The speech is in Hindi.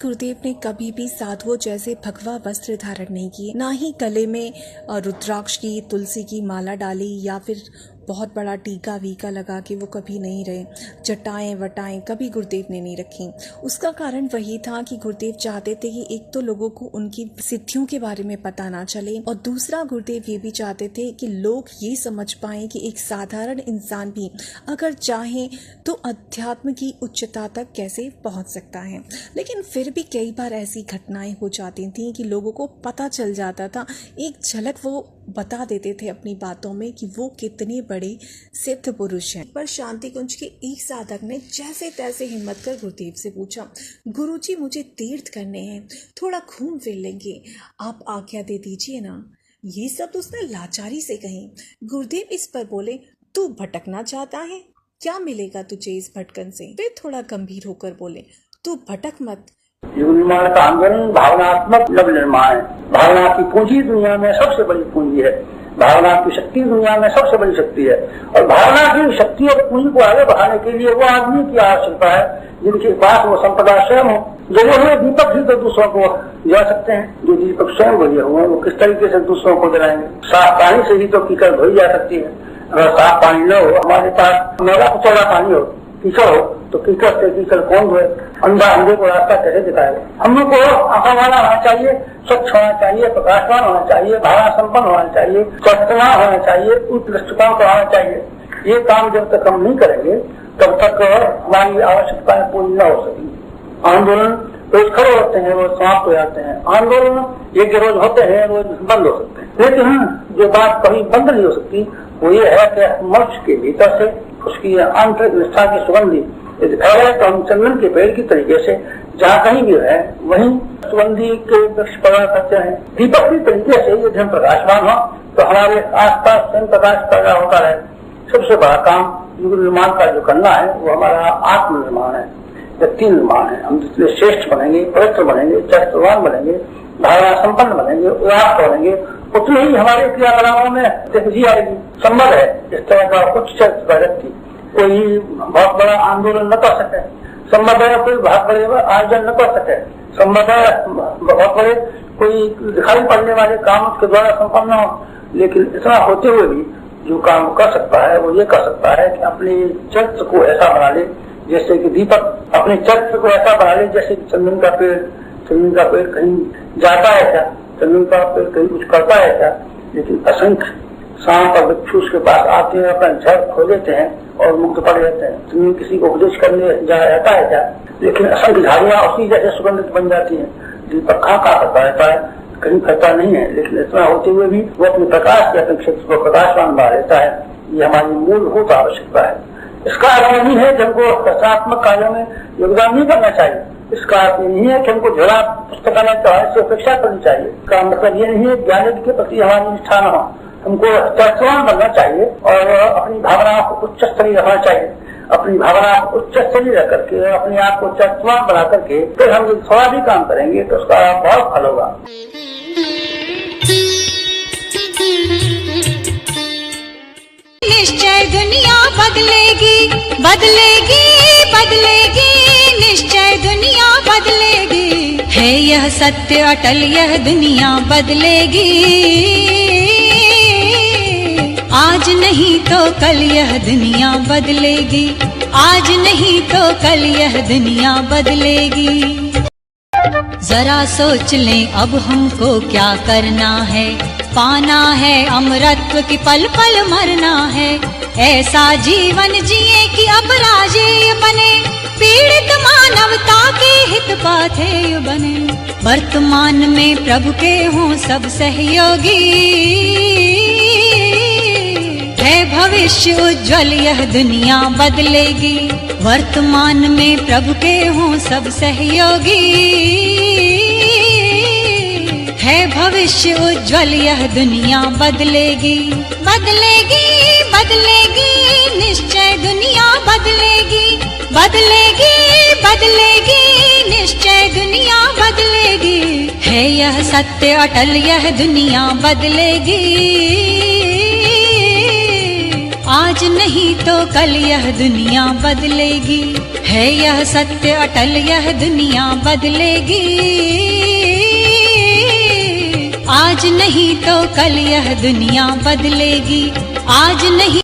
गुरुदेव ने कभी भी साधुओं जैसे भगवा वस्त्र धारण नहीं किए, ना ही गले में रुद्राक्ष की तुलसी की माला डाली या फिर बहुत बड़ा टीका वीका लगा के वो कभी नहीं रहे। जटाएं वटाएं कभी गुरुदेव ने नहीं रखी। उसका कारण वही था कि गुरुदेव चाहते थे कि एक तो लोगों को उनकी सिद्धियों के बारे में पता ना चले, और दूसरा गुरुदेव ये भी चाहते थे कि लोग ये समझ पाएं कि एक साधारण इंसान भी अगर चाहे तो अध्यात्म की उच्चता तक कैसे पहुंच सकता है। लेकिन फिर भी कई बार ऐसी घटनाएं हो जाती थी कि लोगों को पता चल जाता था, एक झलक वो बता देते थे अपनी बातों में कि वो कितने बड़े सिद्ध पुरुष हैं। पर शांति कुंज के एक साधक ने जैसे तैसे हिम्मत कर गुरुदेव से पूछा, गुरुजी मुझे तीर्थ करने हैं, थोड़ा घूम फिर लेंगे, आप आज्ञा दे दीजिए ना। ये शब्द उसने लाचारी से कहे। गुरुदेव इस पर बोले, तू भटकना चाहता है, क्या मिलेगा तुझे इस भटकन से। फिर थोड़ा गंभीर होकर बोले, तू भटक मत। युग निर्माण का आंदोलन भावनात्मक नव निर्माण है। भावना की पूंजी दुनिया में सबसे बड़ी पूंजी है। भावना की शक्ति दुनिया में सबसे बड़ी शक्ति है, और भावना की शक्ति और पूंजी को आगे बढ़ाने के लिए वो आदमी की आवश्यकता है जिनके पास वो संपदा स्वयं हो। जले हुए दीपक ही तो दूसरों को जला सकते हैं। जो दीपक स्वयं बजे हुए वो किस तरीके से दूसरों को जलाएंगे। साफ पानी से ही तो कीचड़ धोई जा सकती है। अगर साफ पानी न हो, हमारे पास मेरा कुचौड़ा पानी हो, कीचड़ हो, तो कीचड़ से कीचड़ कौन धोए। अंधा अंधे को रास्ता कैसे दिखाएगा। हम लोग को आंखों वाला होना चाहिए, स्वच्छ होना चाहिए, प्रकाशवान होना चाहिए, भावना संपन्न होना चाहिए, चेतना होना चाहिए, उच्च दृष्टिकोण को होना चाहिए। ये काम जब तक हम नहीं करेंगे तब तक हमारी आवश्यकताएं पूरी न हो सकेंगी। आंदोलन रोज खड़े होते हैं, रोज समाप्त हो जाते हैं। आंदोलन एक रोज होते हैं, रोज बंद हो सकते हैं। लेकिन जो बात कभी बंद नहीं हो सकती वो ये है कि मनुष्य के भीतर से उसकी आंतरिक निष्ठा की सुगंधी दिखाया है। तो हम चंदन के पेड़ की तरीके से जहाँ कहीं भी है वहीं सुगंधी के वृक्ष पैदा करते हैं। दीपक की तरीके से यदि हम प्रकाशमान हो तो हमारे आसपास स्वयं प्रकाश पैदा होता है। सबसे बड़ा काम युग निर्माण का जो करना है वो हमारा आत्म निर्माण है, व्यक्ति निर्माण है। हम जितने श्रेष्ठ बनेंगे, पवित्र बनेंगे, चरित्रवान बनेंगे, भावना संपन्न बनेंगे, उदार बनेंगे, उतने ही हमारे क्रियाकलापों में तेजी आएगी। संभव है इस तरह का उच्च चरित्र का व्यक्ति कोई बहुत बड़ा आंदोलन न कर सके, संभव है कोई बहुत बड़े आयोजन न कर सके, संभव है बहुत बड़े कोई दिखाई पड़ने वाले काम उसके द्वारा संपन्न हो। लेकिन इतना होते हुए भी जो काम कर सकता है वो ये कर सकता है कि अपने चरित्र को ऐसा बना ले जैसे कि दीपक अपने चरित्र को ऐसा बना ले जैसे कि चंदन का पेड़। चंदन का पेड़ कहीं जाता है क्या, चंदन का पेड़ कहीं कुछ करता है क्या। लेकिन असंख्य सांप और बिच्छू उसके पास आते हैं, अपना झड़ खो देते हैं और मुक्त पड़ जाते हैं। चंदन किसी को उपदेश करने जाता है क्या। लेकिन असंख्य झाड़ियां उसी जैसे सुगंधित बन जाती हैं। दीपक कहाँ करता रहता है, कहीं करता नहीं है। लेकिन इतना होते हुए भी वो अपने प्रकाश के अपने क्षेत्र को प्रकाशवान बना लेता है। ये हमारी मूलभूत आवश्यकता है। इसका अर्थ नहीं है कि हमको रचनात्मक कार्यों में योगदान नहीं करना चाहिए। इसका अर्थ नहीं है कि हमको झोला पुस्तकालय से अपेक्षा करनी चाहिए। इसका मतलब ये नहीं है ज्ञान के प्रति हमारी निष्ठा न हो। हमको चरित्रवान बनना चाहिए और अपनी भावनाओं को उच्च स्तरीय रखना चाहिए। अपनी भावना को उच्च स्तरीय रख करके अपने आप को चरित्रवान बना करके फिर हम जब थोड़ा भी काम करेंगे तो उसका बहुत फल होगा। निश्चय दुनिया बदलेगी, बदलेगी, बदलेगी, निश्चय दुनिया बदलेगी। है यह सत्य अटल, यह दुनिया बदलेगी। आज नहीं तो कल यह दुनिया बदलेगी। आज नहीं तो कल यह दुनिया बदलेगी। जरा सोच लें अब हमको क्या करना है। पाना है अमरत्व की पल पल मरना है। ऐसा जीवन जिए कि अपराजेय बने, पीड़ित मानवता के हित पाथेय बने। वर्तमान में प्रभु के हों सब सहयोगी, है भविष्य उज्ज्वल यह दुनिया बदलेगी। वर्तमान में प्रभु के हों सब सहयोगी, है भविष्य उज्ज्वल यह दुनिया बदलेगी। बदलेगी, बदलेगी, निश्चय दुनिया बदलेगी। बदलेगी, बदलेगी, निश्चय दुनिया बदलेगी। है यह सत्य अटल, यह दुनिया बदलेगी। आज नहीं तो कल यह दुनिया बदलेगी। है यह सत्य अटल, यह दुनिया बदलेगी। आज नहीं तो कल यह दुनिया बदलेगी, आज नहीं